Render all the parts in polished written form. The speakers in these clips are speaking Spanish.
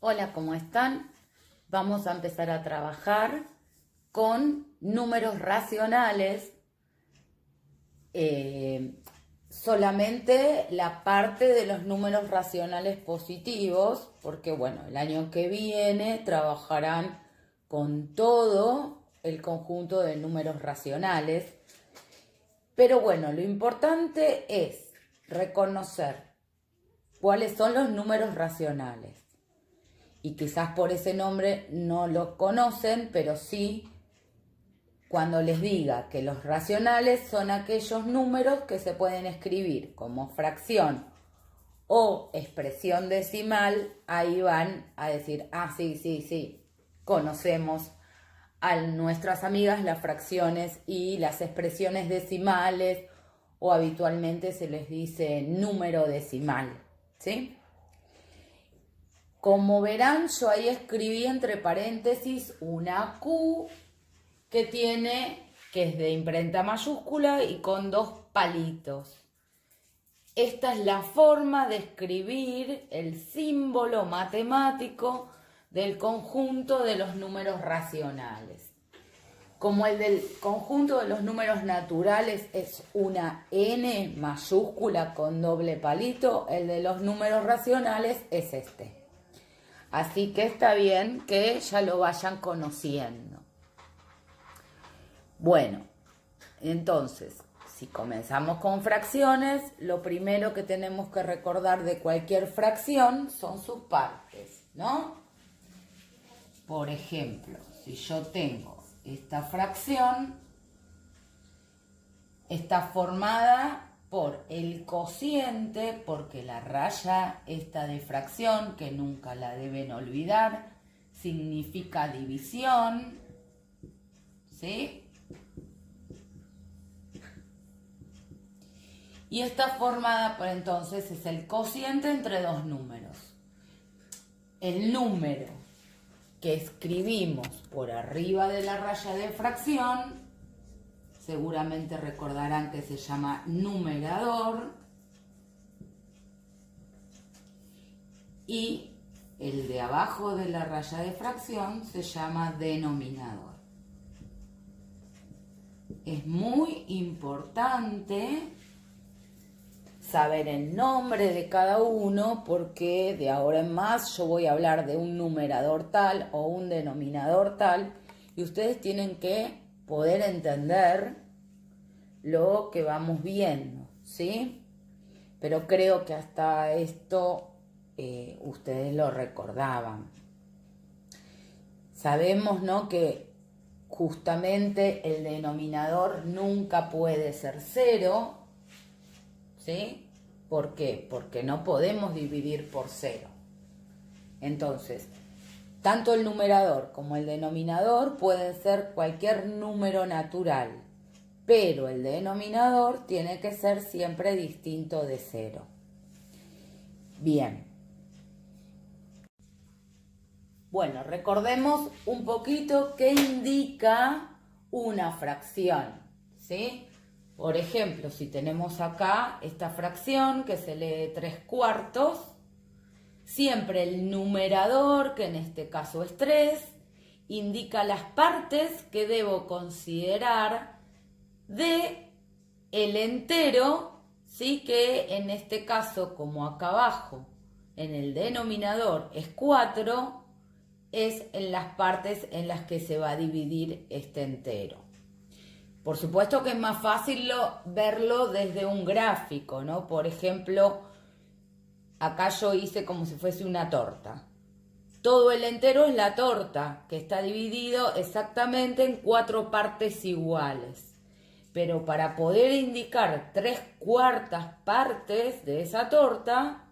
Hola, ¿cómo están? Vamos a empezar a trabajar con números racionales, solamente la parte de los números racionales positivos, porque bueno, el año que viene trabajarán con todo el conjunto de números racionales. Pero bueno, lo importante es reconocer cuáles son los números racionales. Y quizás por ese nombre no los conocen, pero sí cuando les diga que los racionales son aquellos números que se pueden escribir como fracción o expresión decimal, ahí van a decir, sí, conocemos a nuestras amigas las fracciones y las expresiones decimales, o habitualmente se les dice número decimal, ¿sí? Como verán, yo ahí escribí entre paréntesis una Q que es de imprenta mayúscula y con dos palitos. Esta es la forma de escribir el símbolo matemático del conjunto de los números racionales. Como el del conjunto de los números naturales es una N mayúscula con doble palito, el de los números racionales es este. Así que está bien que ya lo vayan conociendo. Bueno, entonces, si comenzamos con fracciones, lo primero que tenemos que recordar de cualquier fracción son sus partes, ¿no? Por ejemplo, si yo tengo esta fracción, está formada por el cociente, porque la raya esta de fracción, que nunca la deben olvidar, significa división, ¿sí? Y está formada por, entonces, es el cociente entre dos números. El número que escribimos por arriba de la raya de fracción, seguramente recordarán que se llama numerador, y el de abajo de la raya de fracción se llama denominador. Es muy importante saber el nombre de cada uno, porque de ahora en más yo voy a hablar de un numerador tal o un denominador tal, y ustedes tienen que poder entender lo que vamos viendo, ¿sí? Pero creo que hasta esto ustedes lo recordaban. Sabemos, ¿no?, que justamente el denominador nunca puede ser cero, ¿sí? ¿Por qué? Porque no podemos dividir por cero. Entonces, tanto el numerador como el denominador pueden ser cualquier número natural, pero el denominador tiene que ser siempre distinto de cero. Bien. Bueno, recordemos un poquito qué indica una fracción, ¿sí? Por ejemplo, si tenemos acá esta fracción que se lee 3/4, siempre el numerador, que en este caso es 3, indica las partes que debo considerar de el entero, ¿sí? Que en este caso, como acá abajo en el denominador es 4, es en las partes en las que se va a dividir este entero. Por supuesto que es más fácil verlo desde un gráfico, ¿no? Por ejemplo, acá yo hice como si fuese una torta. Todo el entero es la torta, que está dividido exactamente en 4 partes iguales. Pero para poder indicar 3/4 partes de esa torta,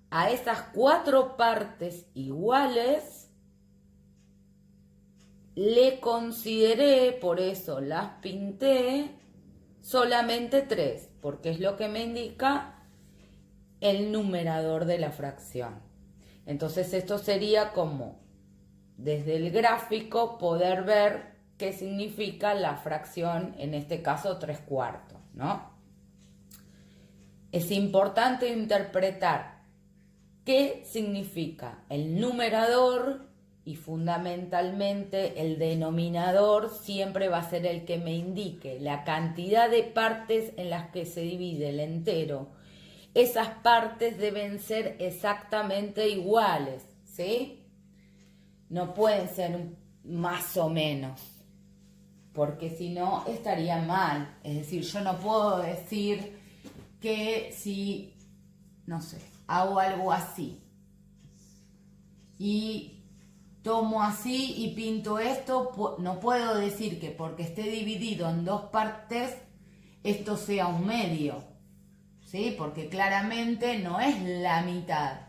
a esas 4 partes iguales le consideré, por eso las pinté, solamente 3, porque es lo que me indica el numerador de la fracción. Entonces esto sería como, desde el gráfico, poder ver qué significa la fracción, en este caso 3/4, ¿no? Es importante interpretar ¿Qué significa? El numerador y fundamentalmente el denominador siempre va a ser el que me indique la cantidad de partes en las que se divide el entero. Esas partes deben ser exactamente iguales, ¿sí? No pueden ser más o menos, porque si no estaría mal. Es decir, yo no puedo decir que si, no sé, hago algo así y tomo así y pinto esto, no puedo decir que porque esté dividido en dos partes, esto sea un medio, ¿sí? Porque claramente no es la mitad.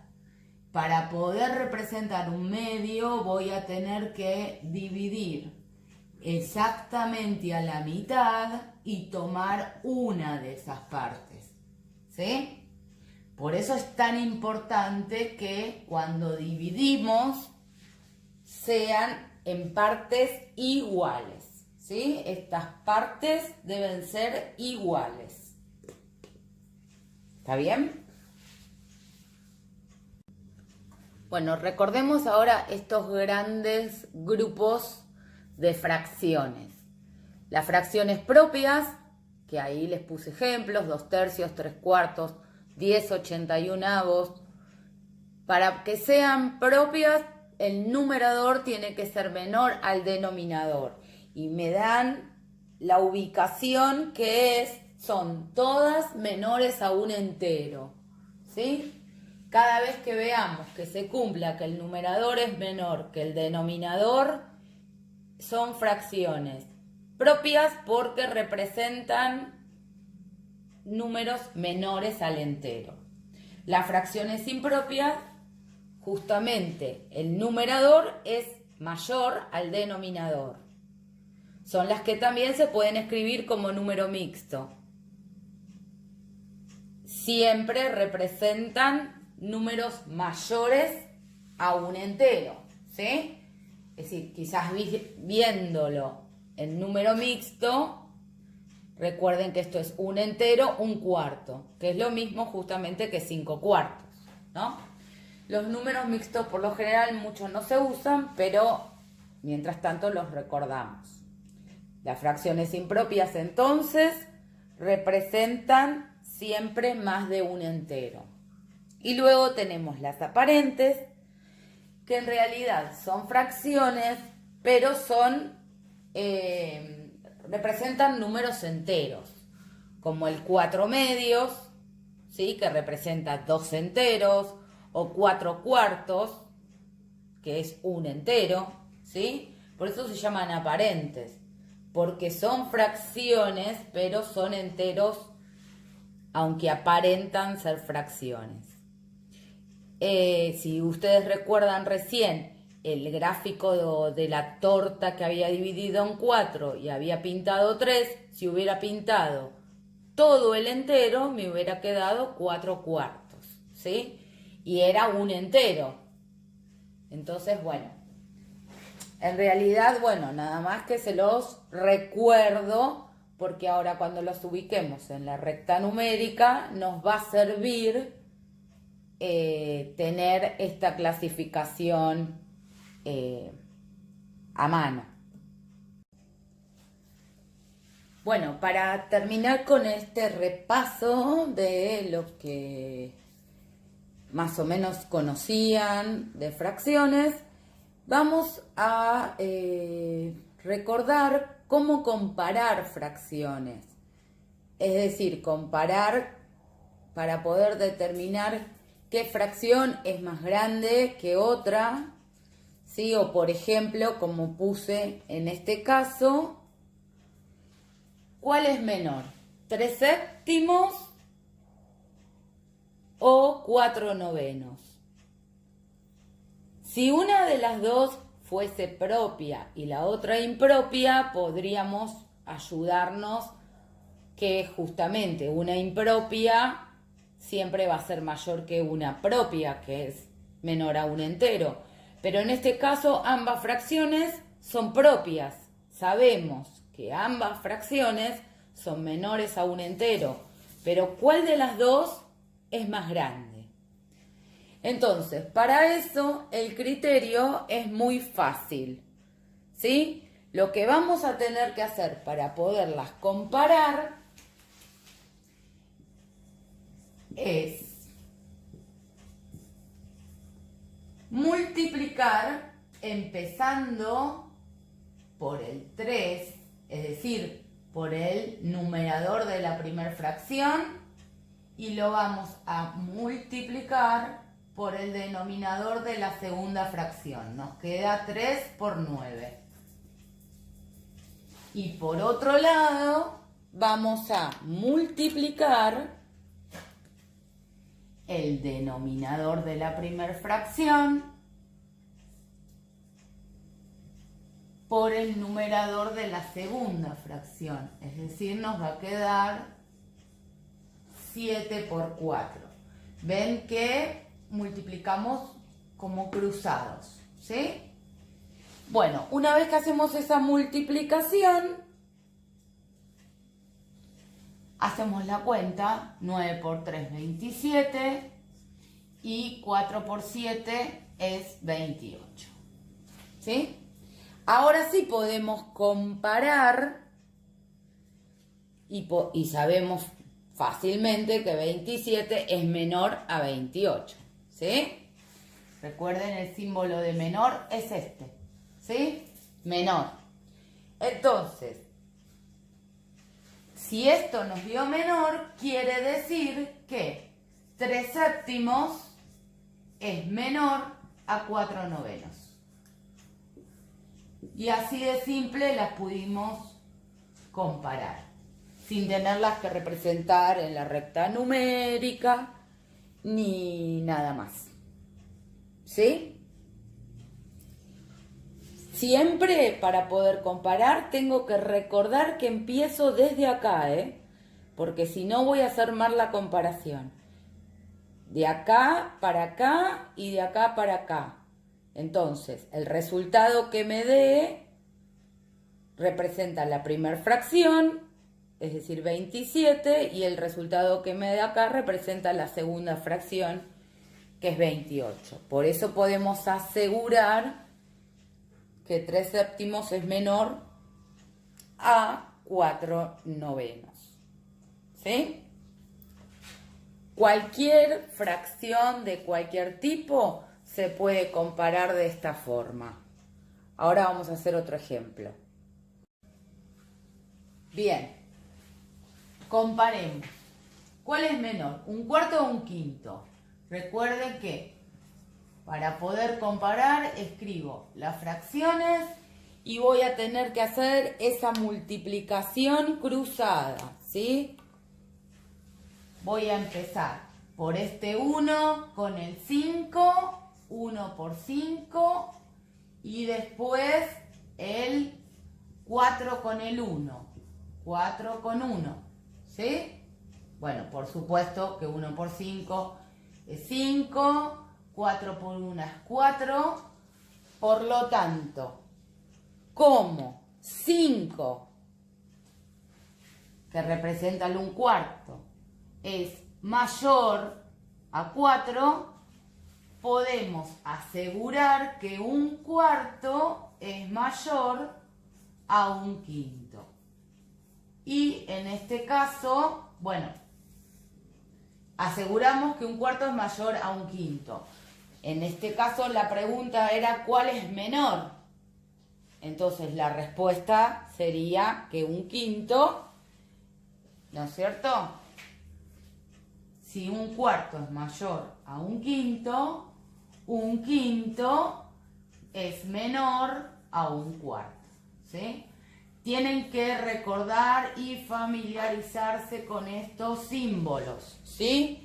Para poder representar un medio voy a tener que dividir exactamente a la mitad y tomar una de esas partes, ¿sí? Por eso es tan importante que cuando dividimos sean en partes iguales, ¿sí? Estas partes deben ser iguales. ¿Está bien? Bueno, recordemos ahora estos grandes grupos de fracciones. Las fracciones propias, que ahí les puse ejemplos, 2/3, 3/4, 10/81. Para que sean propias, el numerador tiene que ser menor al denominador. Y me dan la ubicación que son todas menores a un entero, ¿sí? Cada vez que veamos que se cumpla que el numerador es menor que el denominador, son fracciones propias porque representan números menores al entero. Las fracciones impropias, justamente el numerador es mayor al denominador. Son las que también se pueden escribir como número mixto. Siempre representan números mayores a un entero, ¿sí? Es decir, quizás viéndolo en número mixto, recuerden que esto es un entero, un cuarto, que es lo mismo justamente que 5/4, ¿no? Los números mixtos por lo general muchos no se usan, pero mientras tanto los recordamos. Las fracciones impropias entonces representan siempre más de un entero. Y luego tenemos las aparentes, que en realidad son fracciones, pero representan números enteros, como el 4/medios, ¿sí? Que representa 2 enteros, o 4/4, que es un entero, ¿sí? Por eso se llaman aparentes, porque son fracciones, pero son enteros, aunque aparentan ser fracciones. Si ustedes recuerdan recién el gráfico de la torta que había dividido en 4 y había pintado 3, si hubiera pintado todo el entero me hubiera quedado 4/4, ¿sí? Y era un entero. Entonces, bueno, en realidad, bueno, nada más que se los recuerdo, porque ahora cuando los ubiquemos en la recta numérica nos va a servir tener esta clasificación a mano. Bueno, para terminar con este repaso de lo que más o menos conocían de fracciones, vamos a recordar cómo comparar fracciones. Es decir, comparar para poder determinar qué fracción es más grande que otra, ¿sí? O por ejemplo, como puse en este caso, ¿cuál es menor? ¿3/7 o 4/9? Si una de las dos fuese propia y la otra impropia, podríamos ayudarnos que justamente una impropia siempre va a ser mayor que una propia, que es menor a un entero. Pero en este caso ambas fracciones son propias. Sabemos que ambas fracciones son menores a un entero. Pero ¿cuál de las dos es más grande? Entonces, para eso el criterio es muy fácil, ¿sí? Lo que vamos a tener que hacer para poderlas comparar es multiplicar empezando por el 3, es decir, por el numerador de la primera fracción, y lo vamos a multiplicar por el denominador de la segunda fracción. Nos queda 3 por 9. Y por otro lado, vamos a multiplicar el denominador de la primera fracción por el numerador de la segunda fracción. Es decir, nos va a quedar 7 por 4. Ven que multiplicamos como cruzados, ¿sí? Bueno, una vez que hacemos esa multiplicación, hacemos la cuenta. 9 por 3, 27. Y 4 por 7 es 28. ¿Sí? Ahora sí podemos comparar y sabemos fácilmente que 27 es menor a 28. ¿Sí? Recuerden, el símbolo de menor es este. ¿Sí? Menor. Entonces, si esto nos dio menor, quiere decir que 3 séptimos es menor a 4 novenos. Y así de simple las pudimos comparar, sin tenerlas que representar en la recta numérica, ni nada más. ¿Sí? Siempre para poder comparar tengo que recordar que empiezo desde acá, porque si no voy a hacer mal la comparación. De acá para acá y de acá para acá. Entonces, el resultado que me dé representa la primera fracción, es decir, 27, y el resultado que me dé acá representa la segunda fracción, que es 28. Por eso podemos asegurar que 3 séptimos es menor a 4 novenos. ¿Sí? Cualquier fracción de cualquier tipo se puede comparar de esta forma. Ahora vamos a hacer otro ejemplo. Bien, comparemos. ¿Cuál es menor? ¿Un cuarto o un quinto? Recuerden que para poder comparar escribo las fracciones y voy a tener que hacer esa multiplicación cruzada, ¿sí? Voy a empezar por este 1 con el 5, 1 por 5, y después el 4 con el 1, 4 con 1, ¿sí? Bueno, por supuesto que 1 por 5 es 5, 4 por 1 es 4, por lo tanto, como 5, que representa el 1/4, es mayor a 4, podemos asegurar que 1/4 es mayor a 1/5. Y en este caso, bueno, aseguramos que 1/4 es mayor a 1/5. En este caso la pregunta era ¿cuál es menor? Entonces la respuesta sería que 1/5, ¿no es cierto? Si 1/4 es mayor a 1/5, 1/5 es menor a 1/4, ¿sí? Tienen que recordar y familiarizarse con estos símbolos, ¿sí?